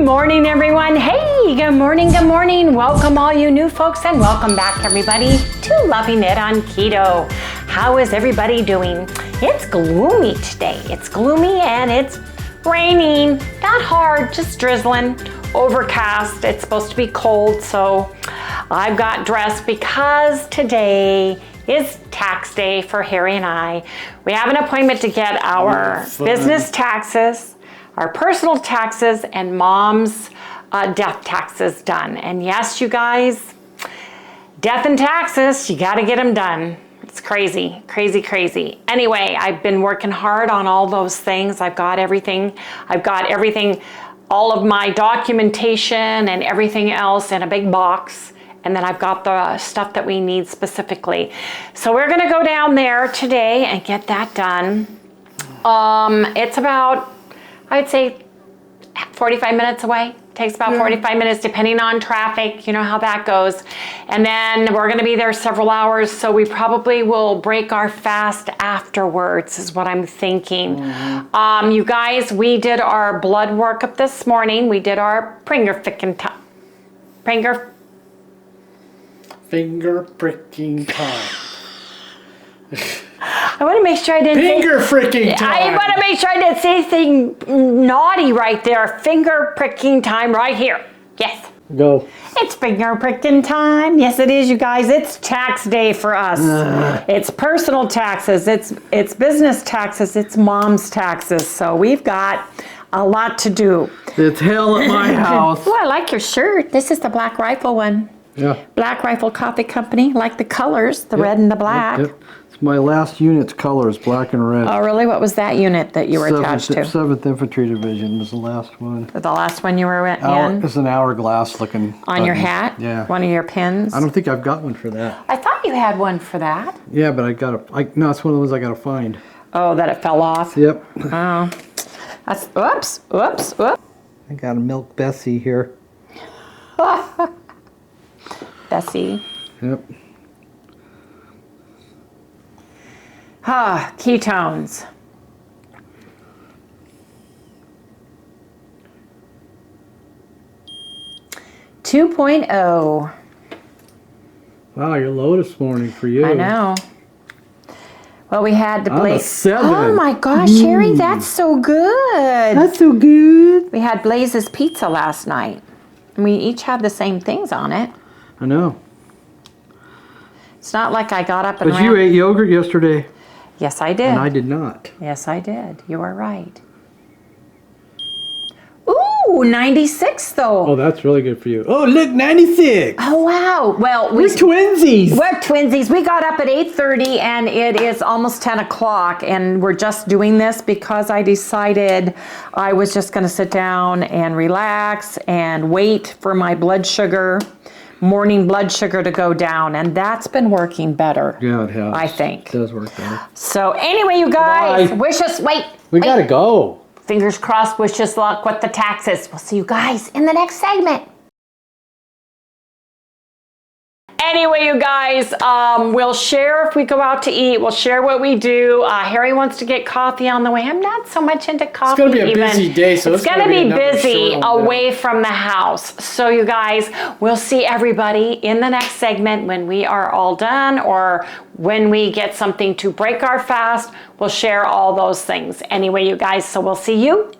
morning, everyone. Hey, good morning, good morning. Welcome all you new folks and welcome back everybody to Loving It on Keto. How is everybody doing? It's gloomy today. It's gloomy and it's raining. Not hard, just drizzling, overcast. It's supposed to be cold, so I've got dressed because today is tax day for Harry and I. We have an appointment to get our business taxes, our personal taxes, and mom's death taxes done. And yes, you guys, death and taxes, you gotta get them done. It's crazy, crazy, crazy. Anyway, I've been working hard on all those things. I've got everything, all of my documentation and everything else in a big box. And then I've got the stuff that we need specifically. So we're gonna go down there today and get that done. It's about, I'd say 45 minutes away. Takes about 45 minutes depending on traffic, you know how that goes. And then we're gonna be there several hours, so we probably will break our fast afterwards is what I'm thinking. You guys, we did our blood workup this morning. We did our finger pricking time. I want to make sure I didn't I want to make sure I didn't say anything naughty right there. Finger pricking time right here. Yes. Go. It's finger pricking time. Yes, it is, you guys. It's tax day for us. It's personal taxes. It's business taxes. It's mom's taxes. So we've got a lot to do. It's hell at my house. Oh, I like your shirt. This is the Black Rifle one. Yeah. Black Rifle Coffee Company. Like the colors, the red and the black. Yep. It's my last unit's colors, black and red. Oh, really? What was that unit that you were attached to? 7th Infantry Division was the last one. The last one you were in? It's an hourglass looking On button. your hat? Yeah. One of your pins? I don't think I've got one for that. I thought you had one for that. Yeah, but no, it's one of the ones I gotta find. Oh, that it fell off? Yep. Oh. That's, oops. I got a Milk Bessie here. Bessie. Yep. Ketones. Two 2.0. Wow, you're low this morning for you. I know. Well, we had to blaze. 7. Oh my gosh, Harry, that's so good. That's so good. We had Blaze's pizza last night. And we each had the same things on it. I know. It's not like I got up and But you ate yogurt yesterday. Yes, I did. And I did not. Yes, I did. You are right. Ooh, 96 though. Oh, that's really good for you. Oh, look, 96. Oh, wow. Well, we're twinsies. We're twinsies. We got up at 8:30 and it is almost 10 o'clock and we're just doing this because I decided I was just going to sit down and relax and wait for my morning blood sugar to go down, and that's been working better. Yeah, it has. I think. It does work better. So anyway, you guys, We gotta go. Fingers crossed, wish us luck with the taxes. We'll see you guys in the next segment. Anyway, you guys, we'll share if we go out to eat. We'll share what we do. Harry wants to get coffee on the way. I'm not so much into coffee. It's going to be a busy day, so it's going to be busy away from the house. So you guys, we'll see everybody in the next segment when we are all done or when we get something to break our fast. We'll share all those things. Anyway, you guys, so we'll see you in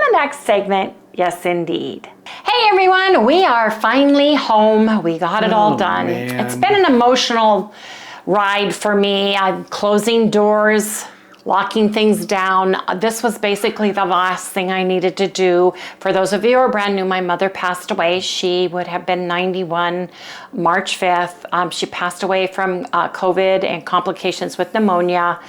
the next segment. Yes, indeed. Hey everyone, we are finally home. We got it all done. Man. It's been an emotional ride for me. I'm closing doors, locking things down. This was basically the last thing I needed to do. For those of you who are brand new, my mother passed away. She would have been 91 March 5th. She passed away from COVID and complications with pneumonia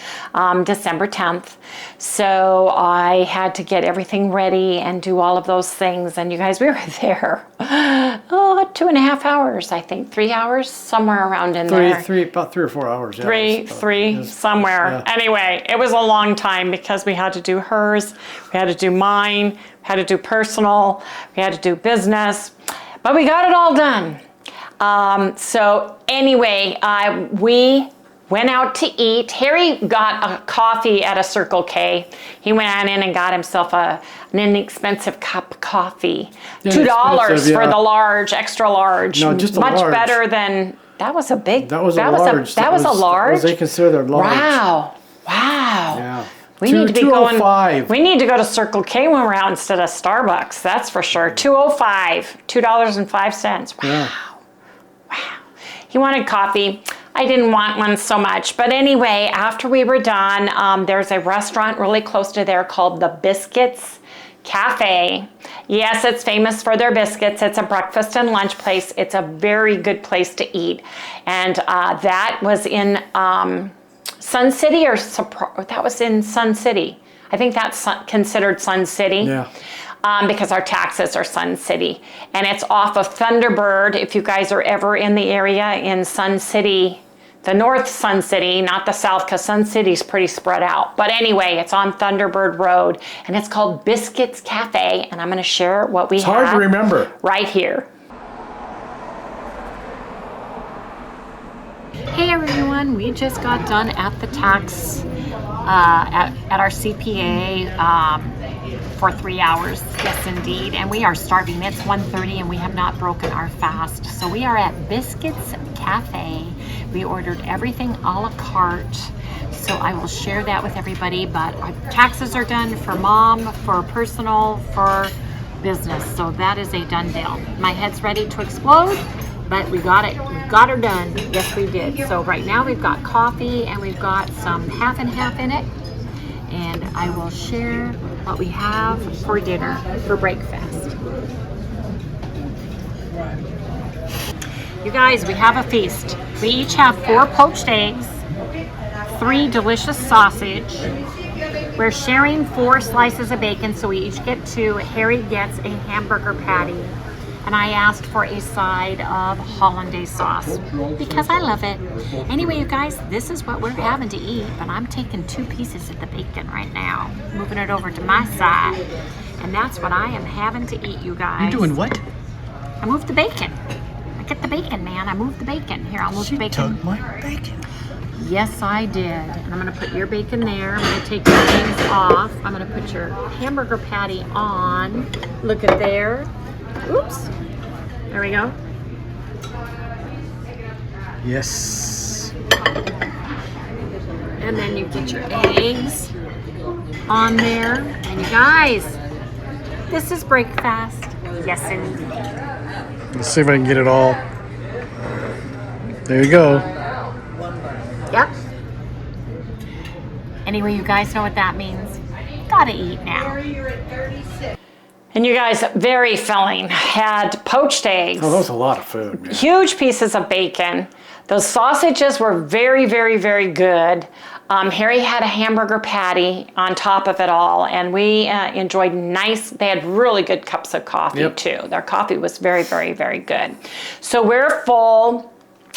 December 10th. So I had to get everything ready and do all of those things. And you guys, we were there, 2.5 hours, I think, 3 hours, somewhere around in there. About 3 or 4 hours. Yeah, three, somewhere. Yeah. Anyway, it was a long time because we had to do hers, we had to do mine, we had to do personal, we had to do business, but we got it all done. So anyway, we went out to eat. Harry got a coffee at a Circle K. He went on in and got himself an inexpensive cup of coffee. $2 for the large, extra large. No, just a much large. better than, that was a big, that was a large. That was a large? They consider it large. Wow. Wow. Yeah. We need to be going. $2.05. We need to go to Circle K when we're out instead of Starbucks. That's for sure. $2.05. $2.05. Wow. Yeah. Wow. He wanted coffee. I didn't want one so much. But anyway, after we were done, there's a restaurant really close to there called the Biscuits Cafe. Yes, it's famous for their biscuits. It's a breakfast and lunch place. It's a very good place to eat. And that was in Sun City, or that was in Sun City. I think that's considered Sun City. Yeah. Because our taxes are Sun City. And it's off of Thunderbird. If you guys are ever in the area in Sun City, the North Sun City, not the South, because Sun City's pretty spread out. But anyway, it's on Thunderbird Road, and it's called Biscuits Cafe, and I'm going to share what we have. It's hard to remember. Right here. Hey everyone, we just got done at the tax, at our CPA for 3 hours. Yes, indeed. And we are starving. It's 1:30 and we have not broken our fast. So we are at Biscuits Cafe. We ordered everything a la carte. So I will share that with everybody. But our taxes are done for mom, for personal, for business. So that is a done deal. My head's ready to explode. But we got it. We got her done. Yes, we did. So right now we've got coffee and we've got some half and half in it. And I will share what we have for dinner, for breakfast. You guys, we have a feast. We each have 4 poached eggs, 3 delicious sausage. We're sharing 4 slices of bacon, so we each get 2. Harry gets a hamburger patty. And I asked for a side of hollandaise sauce because I love it. Anyway, you guys, this is what we're having to eat, but I'm taking 2 pieces of the bacon right now, moving it over to my side. And that's what I am having to eat, you guys. You're doing what? I moved the bacon. I get the bacon, man. I moved the bacon. Here, I'll move the bacon. Took my bacon. Yes, I did. And I'm going to put your bacon there. I'm going to take your things off. I'm going to put your hamburger patty on. Look at there. Oops. There we go. Yes. And then you get your eggs on there. And you guys, this is breakfast. Yes, indeed. Let's see if I can get it all. There you go. Yep. Anyway, you guys know what that means. Gotta eat now. And you guys, very filling. Had poached eggs. Oh, that was a lot of food, man. Huge pieces of bacon. Those sausages were very, very, very good. Harry had a hamburger patty on top of it all, and we enjoyed they had really good cups of coffee too. Their coffee was very, very, very good. So we're full.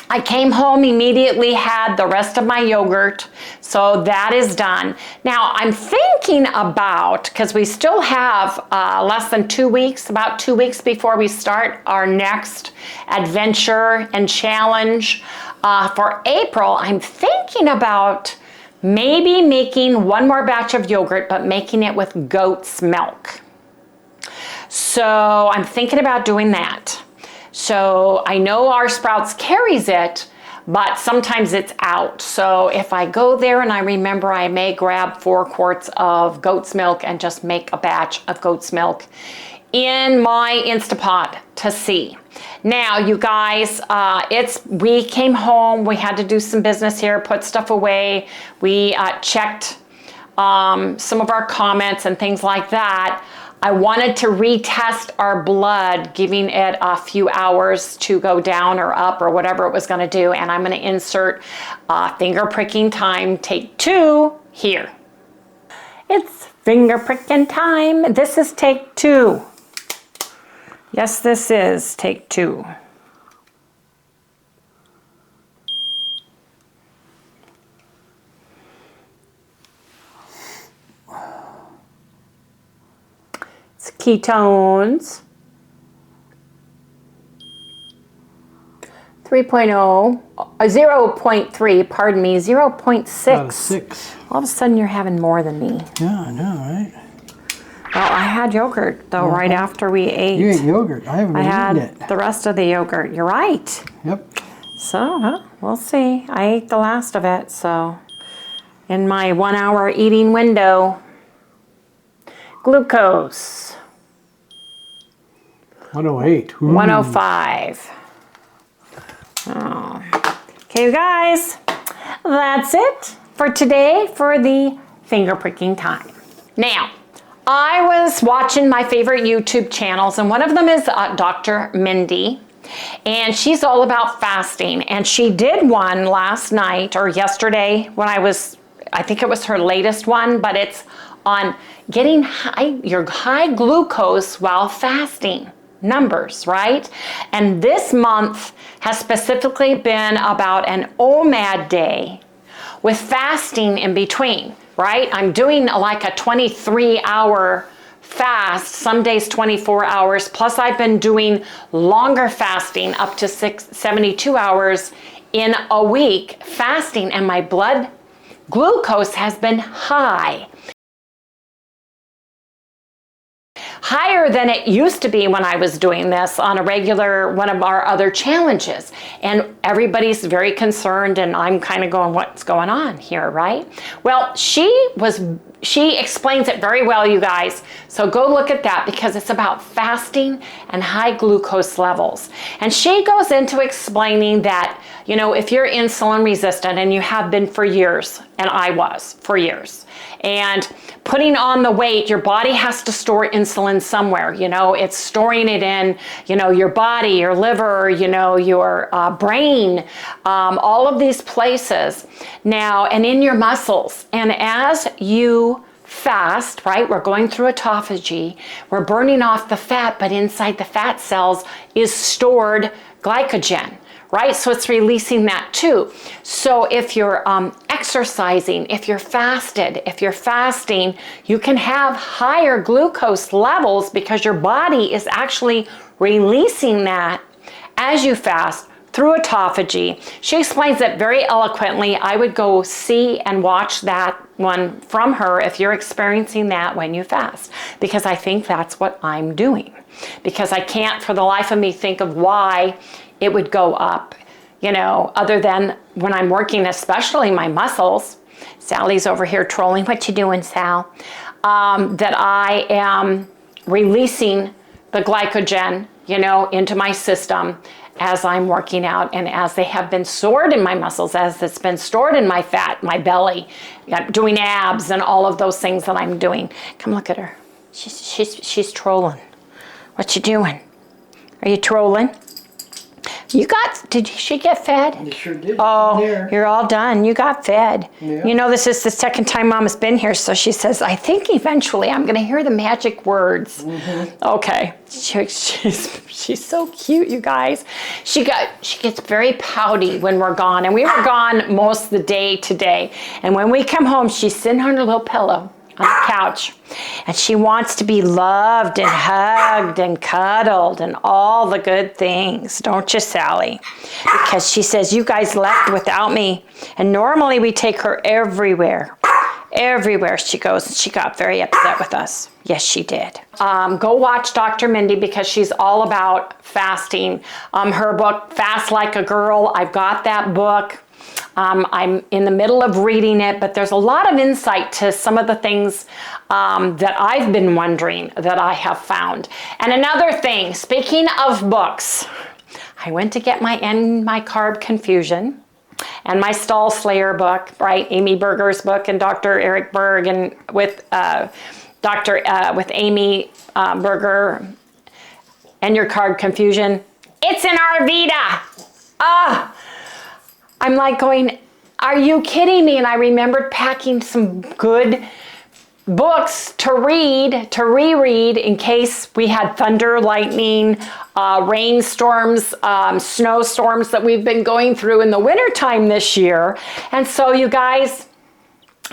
I came home, immediately had the rest of my yogurt, so that is done. Now I'm thinking about, because we still have less than 2 weeks, about 2 weeks before we start our next adventure and challenge for April, I'm thinking about maybe making one more batch of yogurt, but making it with goat's milk. So I'm thinking about doing that. So I know our Sprouts carries it, but sometimes it's out. So if I go there and I remember, I may grab 4 quarts of goat's milk and just make a batch of goat's milk in my Instapot to see. Now, you guys, we came home, we had to do some business here, put stuff away. We checked some of our comments and things like that. I wanted to retest our blood, giving it a few hours to go down or up or whatever it was going to do. And I'm going to insert finger pricking time, take 2 here. It's finger pricking time. This is take 2. Yes, this is take 2. ketones. 3.0, 0.3, pardon me, 0.6. 6. All of a sudden you're having more than me. Yeah, I know, right? Well, I had yogurt, though, right after we ate. You ate yogurt. I haven't eaten it. The rest of the yogurt. You're right. Yep. So, we'll see. I ate the last of it, so in my 1 hour eating window. Glucose. 108. Ooh. 105. Oh. Okay, you guys, that's it for today for the finger pricking time. Now, I was watching my favorite YouTube channels, and one of them is Dr. Mindy, and she's all about fasting. And she did one last night or yesterday when I think it was her latest one, but it's on getting your high glucose while fasting. Numbers, right? And this month has specifically been about an OMAD day with fasting in between, right? I'm doing like a 23-hour fast, some days 24 hours, plus I've been doing longer fasting up to 72 hours in a week fasting, and my blood glucose has been higher than it used to be when I was doing this on a regular one of our other challenges. And everybody's very concerned, and I'm kind of going, what's going on here, right? Well, she explains it very well, you guys. So go look at that, because it's about fasting and high glucose levels. And she goes into explaining that, if you're insulin resistant, and you have been for years, and I was for years, and putting on the weight, your body has to store insulin somewhere. It's storing it in, your body, your liver, your brain, all of these places now, and in your muscles. And as you fast, right, we're going through autophagy, we're burning off the fat, but inside the fat cells is stored glycogen. Right? So it's releasing that too. So if you're exercising, if you're fasting, you can have higher glucose levels because your body is actually releasing that as you fast through autophagy. She explains it very eloquently. I would go see and watch that one from her if you're experiencing that when you fast, because I think that's what I'm doing. Because I can't for the life of me think of why it would go up, other than when I'm working, especially my muscles. Sally's over here trolling. What you doing, Sal? That I am releasing the glycogen, into my system as I'm working out, and as they have been stored in my muscles, as it's been stored in my fat, my belly, doing abs and all of those things that I'm doing. Come look at her. She's trolling. What you doing? Are you trolling? Did she get fed? You sure did. Oh, there. You're all done. You got fed. Yeah. This is the second time Mama's been here, so she says, I think eventually I'm going to hear the magic words. Mm-hmm. Okay. She's so cute, you guys. She gets very pouty when we're gone, and we were gone most of the day today. And when we come home, she's sitting on her little pillow on the couch, and she wants to be loved and hugged and cuddled and all the good things, don't you, Sally? Because she says, you guys left without me, and normally we take her everywhere she goes, and she got very upset with us. Yes, she did. Go watch Dr. Mindy, because she's all about fasting. Her book, Fast Like a Girl, I've got that book. I'm in the middle of reading it, but there's a lot of insight to some of the things that I've been wondering that I have found. And another thing, speaking of books, I went to get my End My Carb Confusion and my Stall Slayer book, right? Amy Berger's book, and Dr. Eric Berg, and with Amy Berger, and Your Carb Confusion. It's in Arvida. I'm like going, are you kidding me? And I remembered packing some good books to reread in case we had thunder, lightning, rainstorms, snowstorms that we've been going through in the wintertime this year. And so, you guys,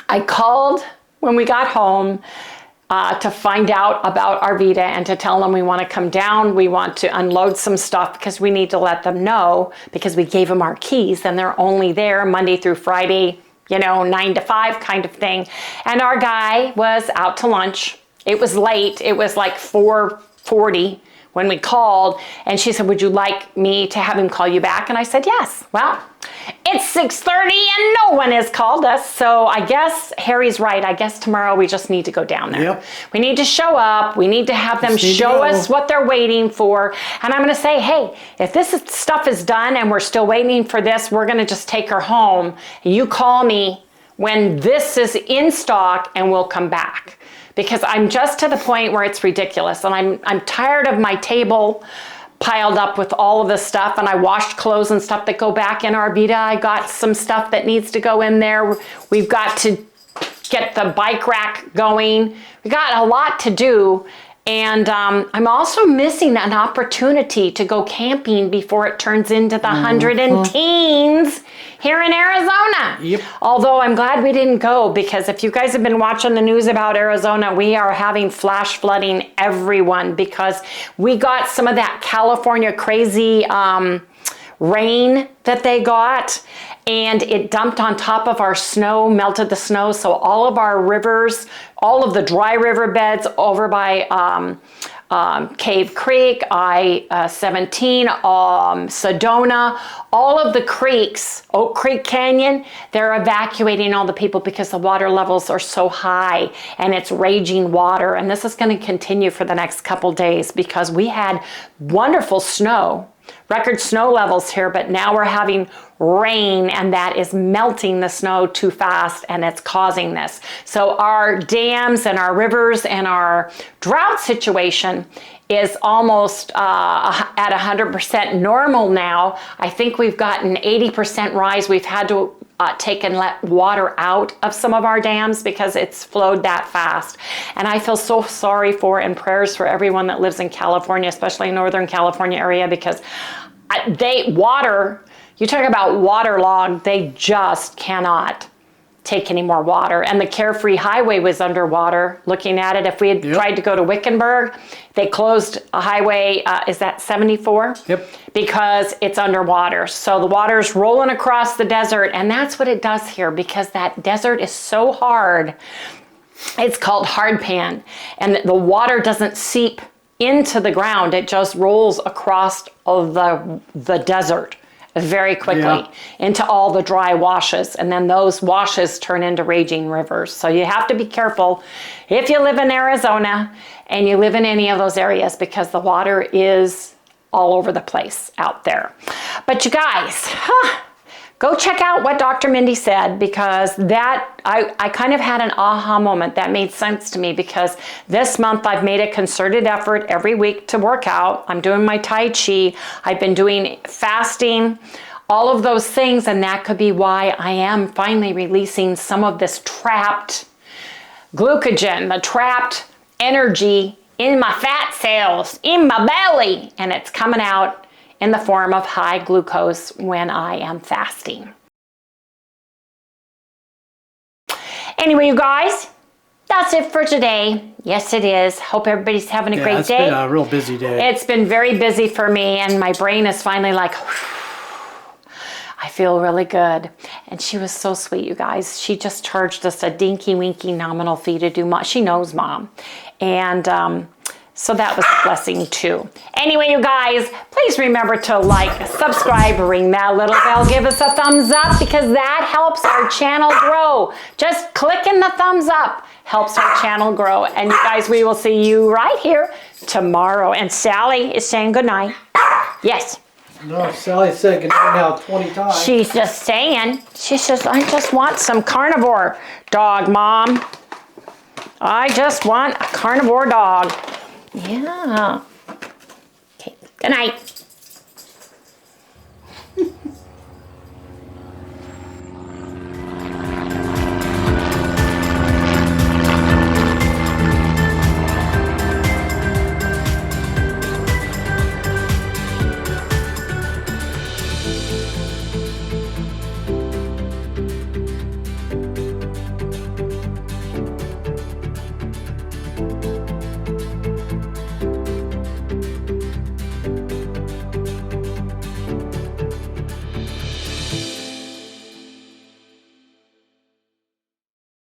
I called when we got home to find out about Arvita and to tell them we want to come down. We want to unload some stuff because we need to let them know, because we gave them our keys and they're only there Monday through Friday, 9 to 5 kind of thing. And our guy was out to lunch. It was late. It was like 4:40 when we called, and she said, would you like me to have him call you back? And I said, yes. Well, it's 6:30 and no one has called us. So I guess Harry's right. I guess tomorrow we just need to go down there. Yep. We need to show up. We need to have them show us what they're waiting for. And I'm going to say, hey, if this stuff is done and we're still waiting for this, we're going to just take her home. You call me when this is in stock and we'll come back. Because I'm just to the point where it's ridiculous. And I'm tired of my table piled up with all of this stuff, and I washed clothes and stuff that go back in Arvita. I got some stuff that needs to go in there. We've got to get the bike rack going. We got a lot to do. And I'm also missing an opportunity to go camping before it turns into the 100 and teens here in Arizona. Yep. Although I'm glad we didn't go, because if you guys have been watching the news about Arizona, we are having flash flooding everyone, because we got some of that California crazy rain that they got, and it dumped on top of our snow, melted the snow. So all of our rivers, all of the dry river beds over by Cave Creek, I-17, Sedona, all of the creeks, Oak Creek Canyon, they're evacuating all the people because the water levels are so high and it's raging water. And this is going to continue for the next couple days, because we had wonderful snow, record snow levels here, but now we're having rain, and that is melting the snow too fast, and it's causing this. So our dams and our rivers and our drought situation is almost at 100% normal now. I think we've gotten 80% rise. We've had to take and let water out of some of our dams because it's flowed that fast. And I feel so sorry for, and prayers for everyone that lives in California, especially Northern California area, because you talk about waterlogged, they just cannot take any more water. And the Carefree Highway was underwater. Looking at it, if we had tried to go to Wickenburg, they closed a highway, is that 74? Yep. Because it's underwater. So the water's rolling across the desert, and that's what it does here, because that desert is so hard. It's called hard pan, and the water doesn't seep into the ground. It just rolls across the desert very quickly into all the dry washes, and then those washes turn into raging rivers. So you have to be careful if you live in Arizona and you live in any of those areas, because the water is all over the place out there. But you guys, go check out what Dr. Mindy said, because that I kind of had an aha moment. That made sense to me, because this month I've made a concerted effort every week to work out. I'm doing my Tai Chi. I've been doing fasting, all of those things, and that could be why I am finally releasing some of this trapped glycogen, the trapped energy in my fat cells, in my belly, and it's coming out in the form of high glucose when I am fasting. Anyway, you guys, that's it for today. Yes, it is. Hope everybody's having a great day. It's been a real busy day. It's been very busy for me, and my brain is finally like, I feel really good. And she was so sweet, you guys. She just charged us a dinky winky nominal fee to do she knows Mom. And so that was a blessing too. Anyway, you guys, please remember to like, subscribe, ring that little bell, give us a thumbs up, because that helps our channel grow. Just clicking the thumbs up helps our channel grow. And you guys, we will see you right here tomorrow. And Sally is saying goodnight. Yes. No, Sally said goodnight now 20 times. She's just saying, she says, I just want some carnivore dog, Mom. I just want a carnivore dog. Yeah. Okay. Good night.